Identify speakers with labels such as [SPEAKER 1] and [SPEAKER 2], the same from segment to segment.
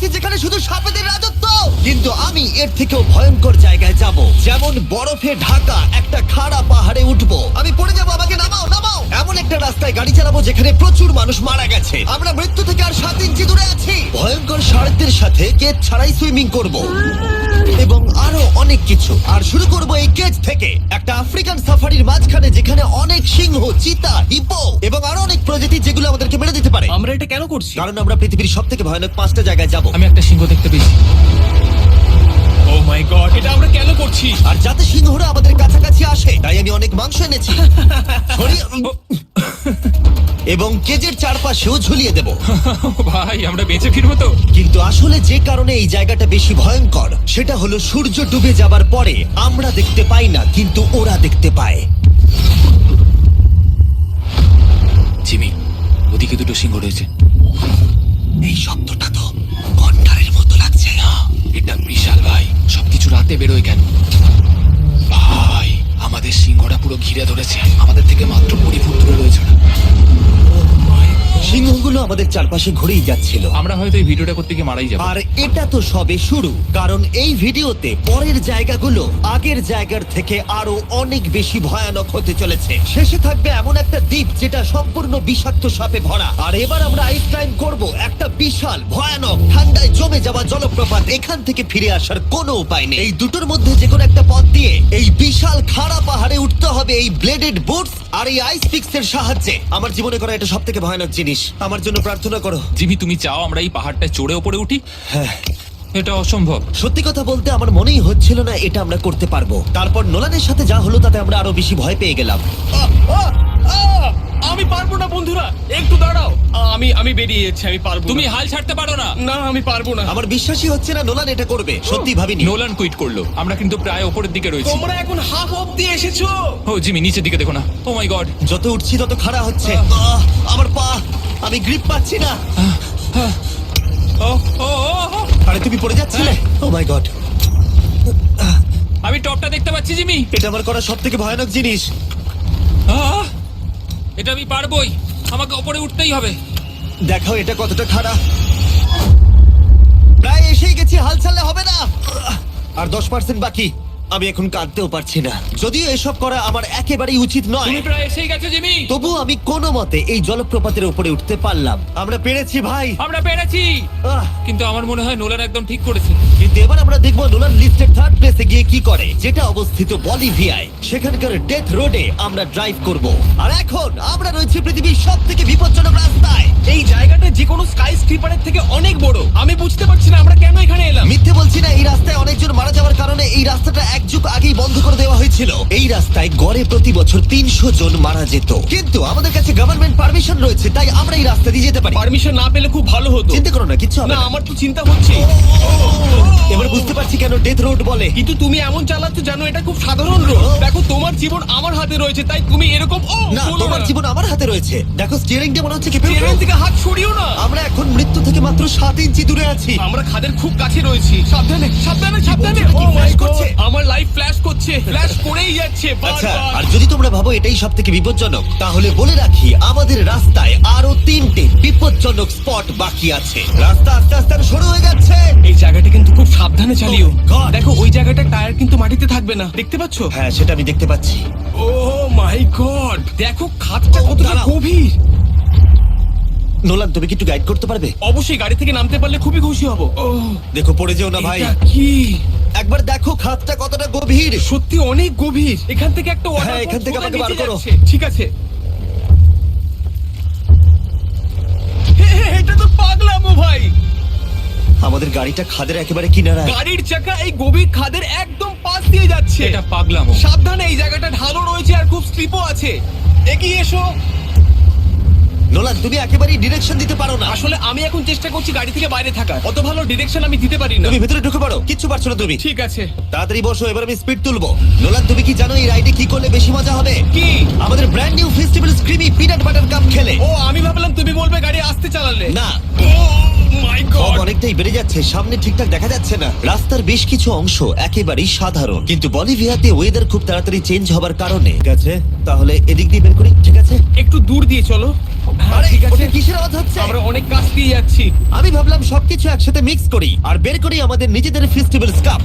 [SPEAKER 1] আছি যেখানে শুধু সাপেদের রাজত্ব, কিন্তু আমি এর থেকেও ভয়ঙ্কর জায়গায় যাব, যেমন বরফে ঢাকা একটা খাড়া পাহাড়ে উঠবো। আমি পড়ে যাবো, আমাকে নামাও নামাও। এমন একটা রাস্তায় গাড়ি চালাবো যেখানে প্রচুর মানুষ মারা গেছে। আমরা মৃত্যু থেকে আর 7 ইঞ্চি দূরে আছি। ভয়ঙ্কর শার্কদের সাথে কেজ ছাড়াই সুইমিং করব এবং আরো অনেক কিছু। আর শুরু করব এই কেজ থেকে একটা আফ্রিকান সাফারির মাঝখানে, যেখানে অনেক সিংহ, চিতা, হিপো এবং আরো অনেক প্রজাতি যেগুলো আমাদেরকে মেরে দিতে পারে।
[SPEAKER 2] আমরা এটা কেন করছি?
[SPEAKER 1] কারণ আমরা পৃথিবীর সব থেকে ভয়ানক 5টা জায়গায় যাব।
[SPEAKER 3] আমি একটা সিংহ দেখতে পেয়েছি।
[SPEAKER 2] ও মাই গড, এটা আমরা কেন করছি?
[SPEAKER 1] আর যাতে সিংহরা আমাদের কাছাকাছি আসে তাই আমি অনেক মাংস এনেছি। এবং কেজের চারপাশেও ঝুলিয়ে দেব।
[SPEAKER 3] ভাই আমরা বেঁচে ফিরবো তো?
[SPEAKER 1] কিন্তু আসলে যে কারণে এই জায়গাটা বেশি ভয়ঙ্কর সেটা হলো সূর্য ডুবে যাবার পরে আমরা দেখতে পাই না, কিন্তু ওরা দেখতে পায়।
[SPEAKER 3] জিমি, ওদিকে দুটো সিংহ রয়েছে।
[SPEAKER 1] এই শব্দটা তো কণ্ঠারের মতো লাগছে।
[SPEAKER 3] না, এটা বিশাল ভাই। সবকিছু রাতে বেরোয় কেন? ভাই, আমাদের সিংহটা পুরো ঘিরে ধরেছে। আমাদের থেকে মাত্র 20 ফুট দূরে রয়েছে ওরা।
[SPEAKER 1] সিংহগুলো আমাদের চারপাশে ঘুরেই যাচ্ছিল।
[SPEAKER 3] আমরা হয়তো এই ভিডিওটা করতে গিয়ে মারাই যাবো।
[SPEAKER 1] আর এটা তো সবে শুরু, কারণ এই ভিডিওতে পরের জায়গাগুলো আগের জায়গার থেকে আরো অনেক বেশি ভয়ানক হতে চলেছে। শেষে থাকবে এমন একটা দ্বীপ যেটা সম্পূর্ণ বিষাক্ত সাপে ভরা। আর এবার আমরা আইস ক্লাইম্ব করব একটা বিশাল ভয়ানক ঠান্ডায় জমে যাওয়া জলপ্রপাত। এখান থেকে ফিরে আসার কোনো উপায় নেই। এই দুটোর মধ্যে যে কোনো একটা পথ দিয়ে এই বিশাল খাড়া পাহাড়ে উঠতে হবে এই ব্লেডেড বুটস আর এই আইস পিক্স এর সাহায্যে। আমার জীবনে করা এটা সব থেকে ভয়ানক জিনিস। আমার জন্য প্রার্থনা করো।
[SPEAKER 3] জিমি, তুমি চাও আমরা এই পাহাড়টায় চড়ে ওপরে উঠি?
[SPEAKER 1] হ্যাঁ,
[SPEAKER 3] এটা অসম্ভব।
[SPEAKER 1] সত্যি কথা বলতে আমার মনেই হচ্ছিল না এটা আমরা করতে পারবো। তারপর নোলানের সাথে যা হলো তাতে আমরা আরো বেশি ভয় পেয়ে গেলাম।
[SPEAKER 2] আমি পারবো না বন্ধুরা, একটু দাঁড়াও। আমি বেরিয়ে যাচ্ছি, আমি পারবো না।
[SPEAKER 3] তুমি হাল ছাড়তে পারো না।
[SPEAKER 2] না, আমি পারবো না।
[SPEAKER 1] আমার বিশ্বাসই হচ্ছে না নোলান এটা করবে। সত্যি ভাবিনি।
[SPEAKER 3] নোলান কুইট করলো। আমরা কিন্তু প্রায় ওপরের দিকে রয়েছি।
[SPEAKER 2] তোমরা এখন হাফ অব্দি এসেছো।
[SPEAKER 3] ও জিমি, নিচের দিকে দেখো না। ও মাই গড।
[SPEAKER 1] যত উঠছি তত খাড়া হচ্ছে। আমার পা, আমি গ্রিপ পাচ্ছি না।
[SPEAKER 3] ও ও ও,
[SPEAKER 1] আরে তুমি পড়ে যাচ্ছিলে। ও মাই গড,
[SPEAKER 3] আমি টপটা দেখতে পাচ্ছি জিমি।
[SPEAKER 1] এটা আমার করা সব থেকে ভয়ানক জিনিস।
[SPEAKER 3] আহ! এটা আমি পারবোই। আমাকে ওপরে উঠতেই হবে।
[SPEAKER 1] দেখাও এটা কতটা খাড়া। প্রায় এসেই গেছি, হাল ছাড়লে হবে না। আর 10% বাকি। আমি এখন কাঁদতেও পারছি না, যদিও এসব করা আমার একেবারেই উচিত নয়।
[SPEAKER 3] তুমি প্রায় এসেই গেছো জিমি।
[SPEAKER 1] তবু আমি কোনো মতে এই জলপ্রপাতের উপরে উঠতে পারলাম। আমরা পেরেছি ভাই।
[SPEAKER 3] আমরা পেরেছি।
[SPEAKER 1] আহ,
[SPEAKER 3] কিন্তু আমার মনে হয় নোলান একদম ঠিক করেছে।
[SPEAKER 1] কিন্তু এবার আমরা দেখবো নোলান লিস্টের 3rd প্লেসে গিয়ে কি করে, যেটা অবস্থিত বলিভিয়ায়। সেখানকার ডেথ রোডে আমরা ড্রাইভ করব। আর এখন আমরা রয়েছে পৃথিবীর সব থেকে বিপজ্জনক রাস্তায়।
[SPEAKER 2] এই জায়গাটা যে কোনো স্কাই স্ক্রিপারের থেকে অনেক বড়। আমি বুঝতে পারছি না আমরা কেন এখানে এলাম।
[SPEAKER 1] মিথ্যে বলছি না, এই রাস্তায় অনেকজন মারা যাওয়ার কারণে এই রাস্তাটা এক যুগ আগেই বন্ধ করে দেওয়া হয়েছিল। এই রাস্তায় গড়ে প্রতি বছর 300 জন মারা যেত, কিন্তু আমাদের কাছে গভর্নমেন্ট পারমিশন রয়েছে, তাই আমরা এই রাস্তা দিয়ে যেতে পারি।
[SPEAKER 2] পারমিশন না পেলে খুব ভালো হতো।
[SPEAKER 1] চিন্তা করো না, কিচ্ছু হবে
[SPEAKER 2] না,
[SPEAKER 1] না।
[SPEAKER 2] আমার তো চিন্তা হচ্ছে।
[SPEAKER 1] এবার বুঝতে পারছি কেন ডেথ রোড বলে।
[SPEAKER 2] কিন্তু তুমি এমন চালাচ্ছ জানো এটা খুব সাধারণ রোড। দেখো তোমার জীবন আমার হাতে রয়েছে, তাই তুমি এরকম
[SPEAKER 1] না, তোমার জীবন আমার হাতে রয়েছে। দেখো স্টিয়ারিংটা মনে হচ্ছে কেঁপে উঠলো।
[SPEAKER 2] ট্রেন থেকে হাত সরিও না।
[SPEAKER 1] আমরা এখন মৃত্যু থেকে মাত্র 7 ইঞ্চি দূরে আছি।
[SPEAKER 2] আমরা খাদের খুব কাছে রয়েছি। সাবধানে সাবধানে সাবধানে।
[SPEAKER 1] বলছো?
[SPEAKER 2] ও
[SPEAKER 1] কি
[SPEAKER 2] মাই
[SPEAKER 1] flash
[SPEAKER 2] গড,
[SPEAKER 1] করছে?
[SPEAKER 2] আমার লাইফ ফ্ল্যাশ করছে, ফ্ল্যাশ করেই যাচ্ছে
[SPEAKER 1] আচ্ছা,
[SPEAKER 2] বারবার।
[SPEAKER 1] আর যদি তোমরা ভাবো এটাই সব থেকে বিপজ্জনক, তাহলে বলে রাখি আমাদের রাস্তায় আরো 3টে বিপজ্জনক স্পট বাকি আছে। রাস্তা আস্তে আস্তে আরো সরু হয়ে যাচ্ছে।
[SPEAKER 2] এই জায়গাটা কিন্তু খুব সাবধানে চালিও।
[SPEAKER 1] Oh God!
[SPEAKER 2] দেখো ওই জায়গাটার টায়ার কিন্তু মাটিতে থাকবে না, দেখতে পাচ্ছো?
[SPEAKER 1] হ্যাঁ, সেটা আমি দেখতে পাচ্ছি।
[SPEAKER 2] ও মাই গড, দেখো খাদটা কতটা
[SPEAKER 1] দাঁড়াও।
[SPEAKER 2] গভীর।
[SPEAKER 1] নোলান, তুমি কি একটু গাইড করতে পারবে?
[SPEAKER 2] অবশ্যই গাড়ি থেকে নামতে পারলে খুবই খুশি হব। ও
[SPEAKER 1] দেখো পড়ে যেও না ভাই।
[SPEAKER 2] এটা কি?
[SPEAKER 1] একবার দেখো খাতটা কতটা গভীর।
[SPEAKER 2] সত্যি অনেক গভীর। এখান থেকে একটা ওয়াটার
[SPEAKER 1] হ্যাঁ, এখান থেকে আমাকে বার করো।
[SPEAKER 2] ঠিক আছে। এটা তো পাগলামো ভাই।
[SPEAKER 1] আমাদের গাড়িটা খাদের একেবারে কিনারায়।
[SPEAKER 2] গাড়ির চাকা এই গভীর খাদের একদম পাশ দিয়ে যাচ্ছে।
[SPEAKER 3] এটা পাগলামো।
[SPEAKER 2] সাবধানে, এই জায়গাটা ঢালু রয়েছে আর খুব স্লিপও আছে। এগিয়ে এসো।
[SPEAKER 1] নোলান, তুমি একেবারেই ডিরেকশন দিতে পারো না।
[SPEAKER 2] আসলে আমি এখন চেষ্টা করছি গাড়ি থেকে বাইরে থাকার। অত ভালো ডিরেকশন আমি দিতে পারি না।
[SPEAKER 1] তুমি ভেতরে ঢুকে পড়ো, কিচ্ছু পারছো না তুমি।
[SPEAKER 2] ঠিক আছে।
[SPEAKER 1] তাড়াতাড়ি বসো, এবার আমি স্পিড তুলবো। নোলান, তুমি কি জানো এই রাইডে কি করলে বেশি মজা হবে?
[SPEAKER 2] কি?
[SPEAKER 1] আমাদের brand new festival creamy peanut butter cup খেলে।
[SPEAKER 2] ও, আমি ভাবলাম তুমি বলবে গাড়ি আসতে চালালে।
[SPEAKER 1] না,
[SPEAKER 2] ও মাই
[SPEAKER 1] ফগ
[SPEAKER 2] গড।
[SPEAKER 1] অনেকটাই বেড়ে যাচ্ছে, সামনে ঠিকঠাক দেখা যাচ্ছে না। রাস্তার বেশ কিছু অংশ একেবারেই সাধারণ, কিন্তু বলিভিয়াতে ওয়েদার খুব তাড়াতাড়ি চেঞ্জ হবার কারণে। ঠিক আছে, তাহলে এদিক দিয়ে বের করি। ঠিক আছে,
[SPEAKER 2] একটু দূর দিয়ে চলো।
[SPEAKER 1] আরে
[SPEAKER 2] ঠিক আছে।
[SPEAKER 1] ওটা কিসের আওয়াজ হচ্ছে?
[SPEAKER 2] আমরা অনেক কাছ দিয়ে যাচ্ছি।
[SPEAKER 1] আমি ভাবলাম সবকিছু একসাথে মিক্স করি আর বের করি আমাদের নিজেদের ফেস্টিভ্যাল কাপ।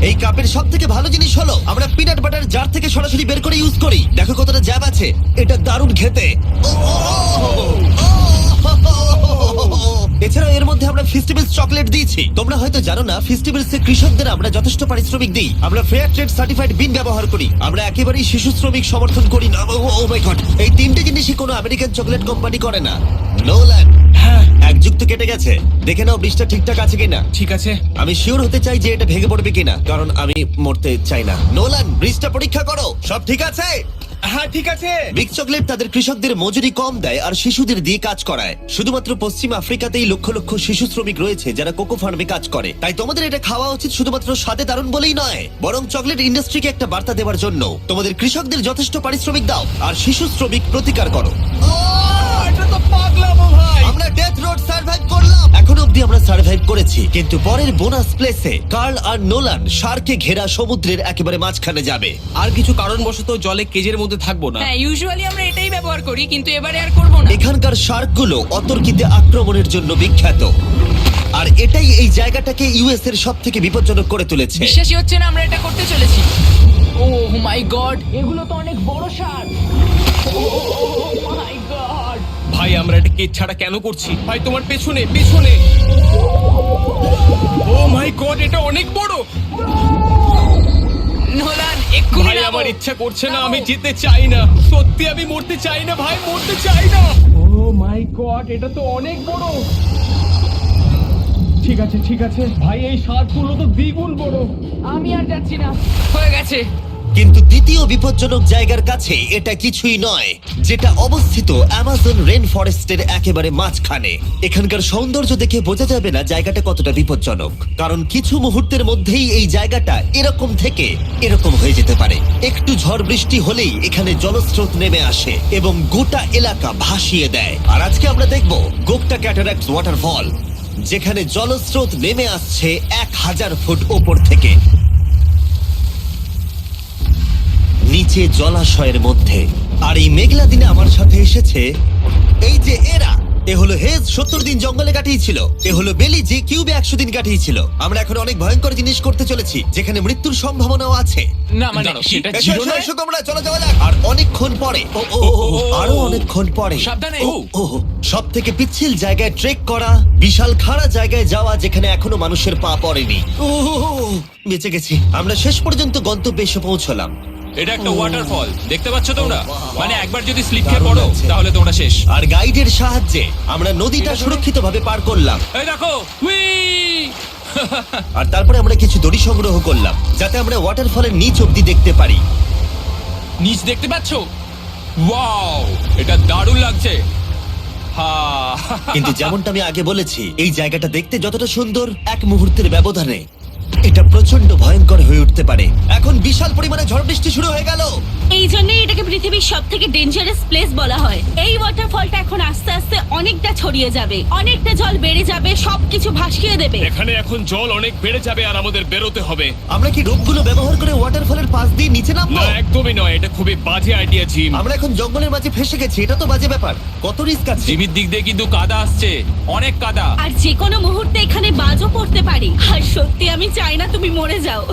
[SPEAKER 1] এই কাপের সব থেকে ভালো জিনিস হলো আমরা পিনাট বাটার জার থেকে সরাসরি বের করে ইউজ করি। দেখো কতটা জ্যাব আছে, এটা দারুণ খেতে। এছাড়াও এর মধ্যে আমরা ফেস্টিভ্যালস চকলেট দিয়েছি। তোমরা হয়তো জানো না, ফেস্টিভ্যালস এর কৃষকদের আমরা যথেষ্ট পারিশ্রমিক দিই। আমরা ফেয়ার ট্রেড সার্টিফাইড বিন ব্যবহার করি। আমরা একেবারেই শিশু শ্রমিক সমর্থন করি না। ও মাই গড, এই তিনটে জিনিসই কোনো আমেরিকান চকলেট কোম্পানি করে না। নোল্যান্ড,
[SPEAKER 2] হ্যাঁ
[SPEAKER 1] এক যুগ তো কেটে গেছে, দেখে নাও ব্রিজটা ঠিকঠাক আছে কিনা।
[SPEAKER 2] ঠিক আছে।
[SPEAKER 1] আমি শিওর হতে চাই যে এটা ভেঙে পড়বে কিনা, কারণ আমি মরতে চাই না। নোলান, ব্রিজটা পরীক্ষা করো, সব ঠিক আছে?
[SPEAKER 2] হ্যাঁ ঠিক আছে।
[SPEAKER 1] বিগ চকলেট তাদের কৃষকদের মজুরি কম দেয় আর শিশুদের দিয়ে কাজ করায়। শুধুমাত্র পশ্চিম আফ্রিকাতেই লক্ষ লক্ষ শিশু শ্রমিক রয়েছে যারা কোকো ফার্মে কাজ করে। তাই তোমাদের এটা খাওয়া উচিত শুধুমাত্র স্বাদে দারুণ বলেই নয়, বরং চকলেট ইন্ডাস্ট্রিকে একটা বার্তা দেওয়ার জন্য। তোমাদের কৃষকদের যথেষ্ট পারিশ্রমিক দাও আর শিশু শ্রমিক প্রতিকার করো।
[SPEAKER 2] এটা তো পাগলামো ভাই।
[SPEAKER 1] আমরা ডেথ রোড সার্ভাইভ করলাম। এখন অবধি আমরা সার্ভাইভ করেছি, কিন্তু পরের বোনাস প্লেসে কার্ল আর নোলান শার্কে ঘেরা সমুদ্রের একেবারে মাঝখানে যাবে।
[SPEAKER 2] আর কিছু কারণবশত জলে কেজের মধ্যে থাকবো না।
[SPEAKER 4] হ্যাঁ ইউজুয়ালি আমরা এটাই ব্যবহার করি, কিন্তু এবারে আর করব না।
[SPEAKER 1] এখানকার শার্কগুলো অতর্কিতে আক্রমণের জন্য বিখ্যাত, আর এটাই এই জায়গাটাকে ইউএস এর সব থেকে বিপজ্জনক করে তুলেছে।
[SPEAKER 4] বিশ্বাসই হচ্ছে না আমরা এটা করতে চলেছি। ও মাই গড, এগুলো তো অনেক বড় শার্ক। ও মাই গড।
[SPEAKER 2] ভাই আমরা এটা কেজ ছাড়া কেন করছি? ভাই তোমার পেছনে পেছনে। ও মাই গড, এটা অনেক বড়।
[SPEAKER 4] নোলান এক্ষুনি
[SPEAKER 2] ভাই
[SPEAKER 4] নামো।
[SPEAKER 2] আমার ইচ্ছা করছে না, আমি যেতে চাই না। সত্যি আমি মরতে চাই না ভাই, মরতে চাই না। ও মাই গড, এটা তো অনেক বড়। ঠিক আছে ঠিক আছে ভাই, এই শার্কগুলো তো দ্বিগুণ বড়।
[SPEAKER 4] আমি আর যাচ্ছি না, হয়ে গেছে।
[SPEAKER 1] কিন্তু দ্বিতীয় বিপজ্জনক জায়গার কাছে এটা কিছুই নয়, যেটা অবস্থিত অ্যামাজন রেন ফরেস্টের একেবারে মাঝখানে। এখানকার সৌন্দর্য দেখে বোঝা যাবে না জায়গাটা কতটা বিপজ্জনক, কারণ কিছু মুহূর্তের মধ্যেই এই জায়গাটা এরকম থেকে এরকম হয়ে যেতে পারে। একটু ঝড় বৃষ্টি হলেই এখানে জলস্রোত নেমে আসে এবং গোটা এলাকা ভাসিয়ে দেয়। আর আজকে আমরা দেখব গোকটা ক্যাটারাক্ট ওয়াটারফল, যেখানে জলস্রোত নেমে আসছে 1000 ফুট ওপর থেকে নিচে জলাশয়ের মধ্যে। আর এই মেঘলা দিনে আমার সাথে এসেছে এই যে এরা। এ হলো হেজ, 70 দিন জঙ্গলে কাটিয়েছিল। এ হলো বেলি, যে কিউবে 100 দিন কাটিয়েছিল। আমরা এখন অনেক ভয়ঙ্কর জিনিস করতে চলেছি, যেখানে মৃত্যুর সম্ভাবনাও আছে।
[SPEAKER 2] না মানে সেটা
[SPEAKER 1] এসো,
[SPEAKER 2] ছিল
[SPEAKER 1] এসো,
[SPEAKER 2] না।
[SPEAKER 1] এসো তোমরা, চলো যাওয়া যাক। আর অনেকক্ষণ পরে আরো অনেকক্ষণ পরে
[SPEAKER 3] সাবধানে।
[SPEAKER 1] সব থেকে পিচ্ছিল জায়গায় ট্রেক করা, বিশাল খাড়া জায়গায় যাওয়া যেখানে এখনো মানুষের পা পড়েনি। বেঁচে গেছি। আমরা শেষ পর্যন্ত গন্তব্যে এসে পৌঁছলাম।
[SPEAKER 3] এটা একটা ওয়াটারফল, দেখতে পাচ্ছ তোমরা?
[SPEAKER 1] বাহ।
[SPEAKER 3] মানে একবার যদি স্লিপ খেয়ে
[SPEAKER 1] দারুণ
[SPEAKER 3] পড়ো
[SPEAKER 1] লাগছে।
[SPEAKER 3] তাহলে তোমরা শেষ।
[SPEAKER 1] আর গাইডের সাহায্যে আমরা নদীটা সুরক্ষিতভাবে পার করলাম।
[SPEAKER 3] এই দেখো, উই!
[SPEAKER 1] আর তারপরে আমরা কিছু দড়ি সংগ্রহ করলাম, যাতে আমরা ওয়াটারফলের নিচ অব্দি দেখতে পারি।
[SPEAKER 3] নিচ দেখতে পাচ্ছ? ওয়াও, এটা দারুণ লাগছে। হা।
[SPEAKER 1] কিন্তু যেমনটা আমি আগে বলেছি, এই জায়গাটা দেখতে যতটা সুন্দর, এক মুহূর্তের ব্যবধানে এটা প্রচন্ড ভয়ঙ্কর হয়ে উঠতে পারে। এখন বিশাল পরিমাণে ঝড় বৃষ্টি শুরু হয়ে গেল।
[SPEAKER 5] এই জন্যই এটাকে পৃথিবীর সব থেকে ডেঞ্জারাস প্লেস বলা হয়। এই ওয়াটারফলটা এখন আস্তে আস্তে অনেকটা ছড়িয়ে যাবে, অনেকটা জল বেড়ে যাবে, সবকিছু ভাসিয়ে দেবে।
[SPEAKER 2] এখানে এখন জল অনেক বেড়ে যাবে আর আমাদের বেরোতে হবে।
[SPEAKER 1] আমরা কি রোপগুলো ব্যবহার করে ওয়াটারফলের পাশ দিয়ে নিচে নামবো?
[SPEAKER 2] না একদমই নয়, এটা খুবই বাজে আইডিয়া জিম।
[SPEAKER 1] আমরা এখন জঙ্গলের মাঝে ফেসে গেছি, এটা তো বাজে ব্যাপার। কত রিস্ক আছে।
[SPEAKER 3] জিমির দিক দিয়ে কিন্তু কাদা আসছে, অনেক কাদা।
[SPEAKER 5] আর যে কোনো মুহূর্তে এখানে বাজও পড়তে পারে। আর সত্যি আমি চাই না তুমি মরে যাও।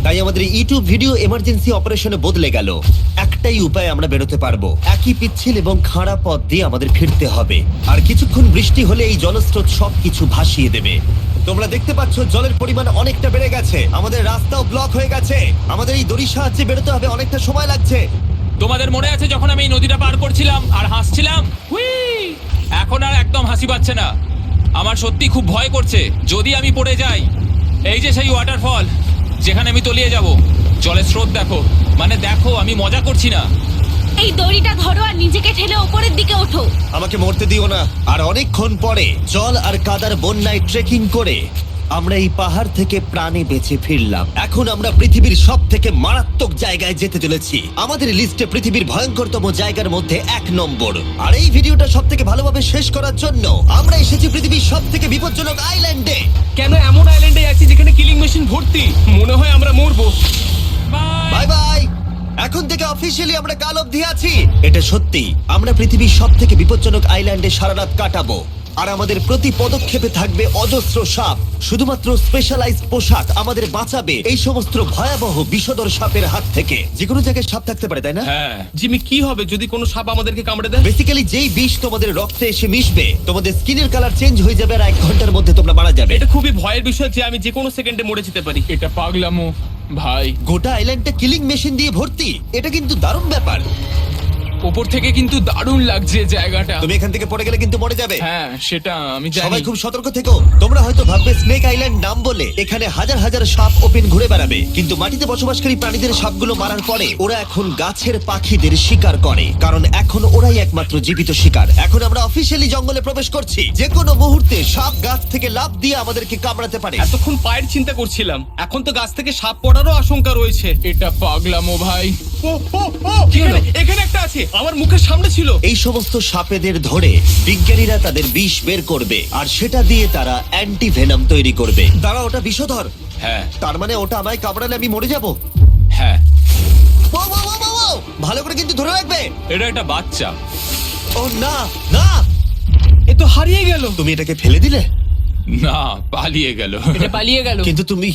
[SPEAKER 1] তাই আমাদের ইউটিউব ভিডিও এমার্জেন্সি অপারেশনে বদলে গেল। একটাই উপায় আমরা বেরোতে পারবো, একই পিচ্ছিল এবং খাড়া পথ দিয়ে আমাদের ফিরতে হবে। আর কিছুক্ষণ বৃষ্টি হলে এই জলস্রোত সবকিছু ভাসিয়ে দেবে। তোমরা দেখতে পাচ্ছ জলের পরিমাণ অনেকটা বেড়ে গেছে, আমাদের রাস্তাও ব্লক হয়ে গেছে। আমাদের এই দড়ির সাহায্যে বেরোতে হবে, অনেকটা সময় লাগছে।
[SPEAKER 3] তোমাদের মনে আছে যখন আমি এই নদীটা পার করছিলাম আর হাসছিলাম? হুই! এখন আর একদম হাসি পাচ্ছে না। আমার সত্যি খুব ভয় করছে, যদি আমি পড়ে যাই। এই যে সেই ওয়াটারফল, যেখানে আমি তলিয়ে যাব। জলের স্রোত দেখো, মানে দেখো, আমি মজা করছি না।
[SPEAKER 5] এই দড়িটা ধরো আর নিজেকে ঠেলে ওপরের দিকে ওঠো।
[SPEAKER 1] আমাকে মরতে দিও না। আর অনেকক্ষণ পরে জল আর কাদার বন্যায় ট্রেকিং করে আমরা এই পাহাড় থেকে প্রাণে বেঁচে ফিরলাম। এখন আমরা পৃথিবীর সব থেকে মারাত্মক জায়গায় যেতে চলেছি। আমাদের লিস্টে পৃথিবীর ভয়ঙ্করতম জায়গার মধ্যে 1 নম্বর। আর এই ভিডিওটা সব থেকে ভালোভাবে শেষ করার জন্য আমরা এসেছি পৃথিবীর সব থেকে বিপজ্জনক আইল্যান্ডে।
[SPEAKER 2] কেন এমন আইল্যান্ডে আছি যেখানে কিলিং মেশিন ভর্তি? মনে হয় আমরা মরবো।
[SPEAKER 3] বাই।
[SPEAKER 1] Bye bye. এখন থেকে অফিসিয়ালি আমরা কাল অবধি আছি। এটা সত্যি, আমরা পৃথিবীর সব থেকে বিপজ্জনক আইল্যান্ডে সারা রাত কাটাবো। আর আমাদের প্রতি পদক্ষেপে থাকবে অজস্র সাপ। শুধুমাত্র স্পেশালাইজড পোশাক আমাদের বাঁচাবে এই সমস্ত ভয়াবহ বিষধর সাপের হাত থেকে। যে কোনো জায়গায় সাপ থাকতে পারে, তাই না?
[SPEAKER 3] হ্যাঁ,
[SPEAKER 2] জিমি, কি হবে যদি কোনো সাপ আমাদেরকে কামড়ে দেয়?
[SPEAKER 1] বেসিক্যালি যেই বিষ তোমাদের রক্তে এসে মিশবে, তোমাদের স্কিনের কালার চেঞ্জ হয়ে যাবে আর 1 ঘন্টার মধ্যে তোমরা মারা যাবে।
[SPEAKER 2] এটা খুবই ভয়ের বিষয় যে আমি যে কোনো সেকেন্ডে মরে যেতে পারি।
[SPEAKER 3] এটা পাগলামো ভাই।
[SPEAKER 1] গোটা আইল্যান্ডটা কিলিং মেশিন দিয়ে ভর্তি। এটা কিন্তু দারুণ ব্যাপার।
[SPEAKER 3] উপর থেকে কিন্তু দারুণ লাগছে জায়গাটা।
[SPEAKER 1] তুমি এখান থেকে পড়ে গেলে কিন্তু মরে যাবে।
[SPEAKER 3] হ্যাঁ, সেটা আমি
[SPEAKER 1] সবাই
[SPEAKER 3] জানি।
[SPEAKER 1] খুব সতর্ক থেকো। তোমরা হয়তো ভাববে স্নেক আইল্যান্ড নাম বলে এখানে হাজার হাজার সাপ ওপেন ঘুরে বেড়াবে, কিন্তু মাটিতে বসবাসকারী প্রাণীদের সাপগুলো মারার পরে ওরা এখন গাছের পাখিদের শিকার করে, কারণ এখন ওরাই একমাত্র জীবিত শিকার। এখন আমরা অফিসিয়ালি জঙ্গলে প্রবেশ করছি। যে কোনো মুহূর্তে সাপ গাছ থেকে লাফ দিয়ে আমাদেরকে কামড়াতে পারে।
[SPEAKER 2] এতক্ষণ পায়ের চিন্তা করছিলাম, এখন তো গাছ থেকে সাপ পড়ারও আশঙ্কা রয়েছে।
[SPEAKER 3] এটা পাগলামো ভাই।
[SPEAKER 2] ও ও ও, এখানে একটা আছে, আমার মুখের সামনে ছিল।
[SPEAKER 1] এই সমস্ত সাপেদের ধরে বিজ্ঞানীরা তাদের বিষ বের করবে, আর সেটা দিয়ে তারা অ্যান্টি ভেনাম তৈরি করবে। দাঁড়া, ওটা বিষধর।
[SPEAKER 3] হ্যাঁ
[SPEAKER 1] তার মানে ওটা আমায় কামড়ালে আমি মরে যাবো?
[SPEAKER 3] হ্যাঁ,
[SPEAKER 1] ও, ও, ও, ও, ও! ভালো করে কিন্তু ধরে রাখবে।
[SPEAKER 3] এটা একটা বাচ্চা।
[SPEAKER 1] ও না না,
[SPEAKER 2] এ তো হারিয়ে গেল।
[SPEAKER 1] তুমি এটাকে ফেলে দিলে।
[SPEAKER 3] না, পালিয়ে গেল।
[SPEAKER 4] এটা পালিয়ে গেল।
[SPEAKER 1] কিন্তু তুমি,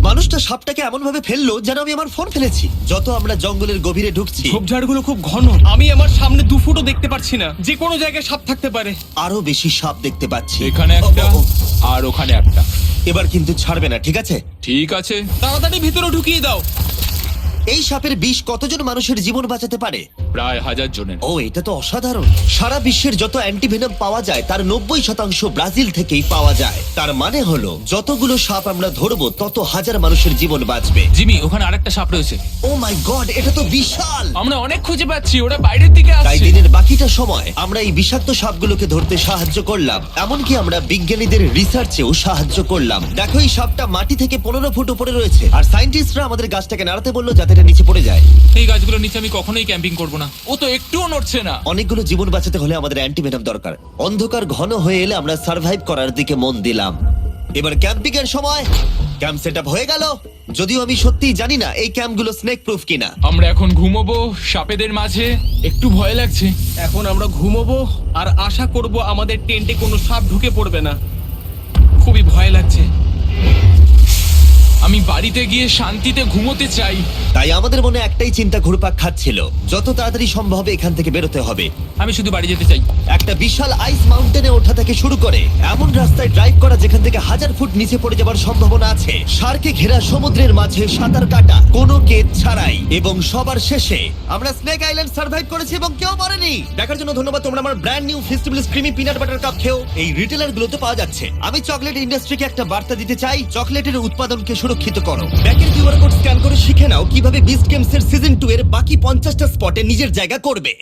[SPEAKER 1] মানুষটা সাপটাকে এমন ভাবে ফেললো যেন আমি আমার ফোন ফেলেছি। যত আমরা জঙ্গলের গভীরে ঢুকছি,
[SPEAKER 2] ঝোপঝাড়গুলো খুব ঘন, আমি আমার সামনে 2 ফুটও দেখতে পারছি না। যে কোনো জায়গায় সাপ থাকতে পারে।
[SPEAKER 1] আরো বেশি সাপ দেখতে পাচ্ছি।
[SPEAKER 3] এখানে
[SPEAKER 1] ও,
[SPEAKER 3] একটা
[SPEAKER 1] ও, ও,
[SPEAKER 3] আর ওখানে একটা।
[SPEAKER 1] এবার কিন্তু ছাড়বে না, ঠিক আছে?
[SPEAKER 3] ঠিক আছে।
[SPEAKER 2] তাড়াতাড়ি ভিতরে ঢুকিয়ে দাও।
[SPEAKER 1] এই সাপের বিষ কতজন মানুষের জীবন বাঁচাতে পারে?
[SPEAKER 3] প্রায় 1000 জনের।
[SPEAKER 1] ও, এটা তো অসাধারণ। সারা বিশ্বের যত অ্যান্টিভেনম পাওয়া যায় তার 90% ব্রাজিল থেকেই পাওয়া যায়। তার মানে হলো যতগুলো সাপ আমরা ধরবো তত হাজার মানুষের জীবন বাঁচবে।
[SPEAKER 3] জিমি, ওখানে আরেকটা সাপ রয়েছে।
[SPEAKER 1] ও মাই গড, এটা তো বিশাল।
[SPEAKER 3] আমরা অনেক খুঁজে পাচ্ছি, ওরা বাইরের দিকে
[SPEAKER 1] তাই
[SPEAKER 3] আসছে।
[SPEAKER 1] দিনের বাকিটা সময় আমরা এই বিষাক্ত সাপগুলোকে ধরতে সাহায্য করলাম। এমনকি আমরা বিজ্ঞানীদের রিসার্চেও সাহায্য করলাম। দেখো, এই সাপটা মাটি থেকে 15 ফুট উপরে রয়েছে, আর সায়েন্টিস্টরা আমাদের গাছটাকে নাড়াতে বললো যাতে এটা নিচে পড়ে যায়।
[SPEAKER 3] এই গাছগুলোর নিচে আমি কখনোই ক্যাম্পিং করব না। ও তো একটুও নড়ছে না।
[SPEAKER 1] অনেকগুলো জীবন বাঁচাতে হলে আমাদের অ্যান্টিভেনম দরকার। অন্ধকার ঘন হয়ে এলে আমরা সার্ভাইভ করার দিকে মন দিলাম। এবার ক্যাম্পিং এর সময়। ক্যাম্প সেটআপ হয়ে গেল, যদিও আমি সত্যিই জানি না এই ক্যাম্পগুলো স্নেক প্রুফ কিনা।
[SPEAKER 3] আমরা এখন ঘুমোবো সাপেদের মাঝে। একটু ভয় লাগছে।
[SPEAKER 2] এখন আমরা ঘুমোবো আর আশা করব আমাদের টেন্টে কোনো সাপ ঢুকে পড়বে না। খুবই ভয় লাগছে।
[SPEAKER 3] আমি বাড়িতে গিয়ে শান্তিতে ঘুমোতে চাই।
[SPEAKER 1] তাই আমাদের মনে একটাই চিন্তা ঘুরপাক খাচ্ছিল, যত তাড়াতাড়ি সম্ভব এখান থেকে বেরোতে হবে।
[SPEAKER 3] আমি শুধু বাড়ি যেতে চাই।
[SPEAKER 1] একটা বিশাল আইস মাউন্টেনে ওঠা থেকে শুরু করে এমন রাস্তায় ড্রাইভ করা যেখান থেকে 1000 ফুট নিচে পড়ে যাওয়ার সম্ভাবনা আছে, শার্কে ঘেরা সমুদ্রের মাঝে সাঁতার কাটা কোনো কেদ ছাড়াই, এবং সবার শেষে আমরা স্নেক আইল্যান্ড সার্ভাইভ করেছি এবং কেউ মরেনি। দেখার জন্য ধন্যবাদ। তোমরা আমার brand new festival creamy peanut butter cup খেও এই রিটেলার গুলোতে পাওয়া যাচ্ছে। আমি চকলেট ইন্ডাস্ট্রিকে একটা বার্তা দিতে চাই, চকলেটের উৎপাদনকে সুরক্ষিত করো। ব্যাকের কিউআর কোড স্ক্যান করে শিখে নাও কিভাবে বিস্ট গেমস এর সিজন 2 এর বাকি 50টা স্পটে নিজের জায়গা করবে।